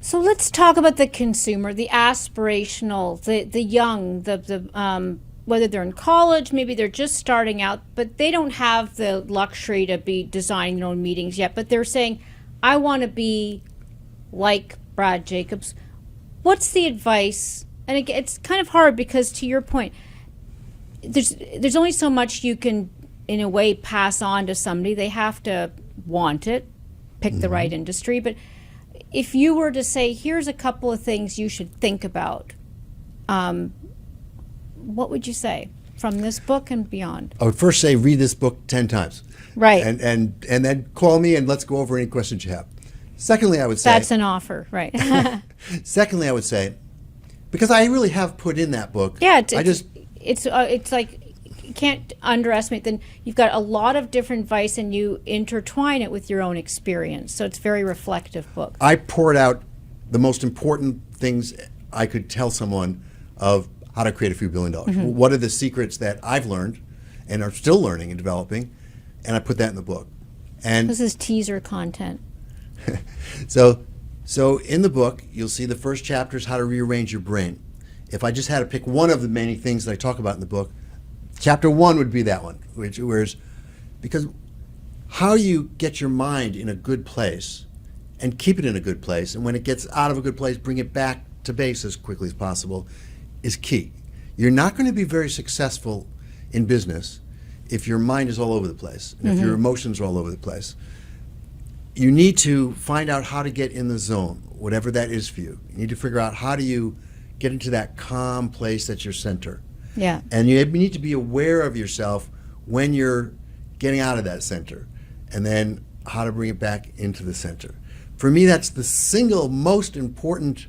So let's talk about the consumer, the aspirational, the young, the whether they're in college, maybe they're just starting out, but they don't have the luxury to be designing their own meetings yet. But they're saying, I want to be like Brad Jacobs. What's the advice? And it's kind of hard because, to your point, there's only so much you can, in a way, pass on to somebody. They have to want it, pick the right industry. But if you were to say, here's a couple of things you should think about, what would you say from this book and beyond? I would first say read this book 10 times. Right. And then call me and let's go over any questions you have. Secondly, I would say... That's an offer, right. Secondly, I would say, because I really have put in that book. Yeah, it's like, you can't underestimate. Then you've got a lot of different advice and you intertwine it with your own experience. So it's a very reflective book. I poured out the most important things I could tell someone of how to create a few $1 billion. What are the secrets that I've learned and are still learning and developing? And I put that in the book. And this is teaser content. So in the book, you'll see the first chapter is how to rearrange your brain. If I just had to pick one of the many things that I talk about in the book, chapter 1 would be that one, because how you get your mind in a good place and keep it in a good place, and when it gets out of a good place, bring it back to base as quickly as possible, is key. You're not going to be very successful in business if your mind is all over the place, and if your emotions are all over the place. You need to find out how to get in the zone, whatever that is for you. You need to figure out how do you get into that calm place that's your center. Yeah. And you need to be aware of yourself when you're getting out of that center, and then how to bring it back into the center. For me, that's the single most important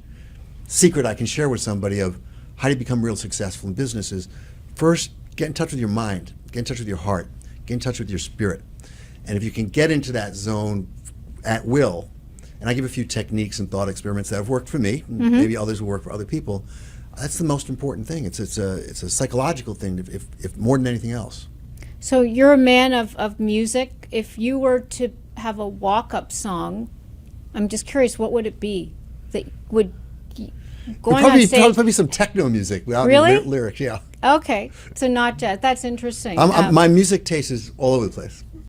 secret I can share with somebody of how do you become real successful in businesses. First, get in touch with your mind, get in touch with your heart, get in touch with your spirit. And if you can get into that zone at will, and I give a few techniques and thought experiments that have worked for me, maybe others will work for other people, that's the most important thing. It's a psychological thing, if more than anything else. So you're a man of music. If you were to have a walk-up song, I'm just curious, what would it be that would going on stage? Probably some techno music without Really? lyrics, yeah. Okay, so not jazz. That's interesting. My music taste is all over the place.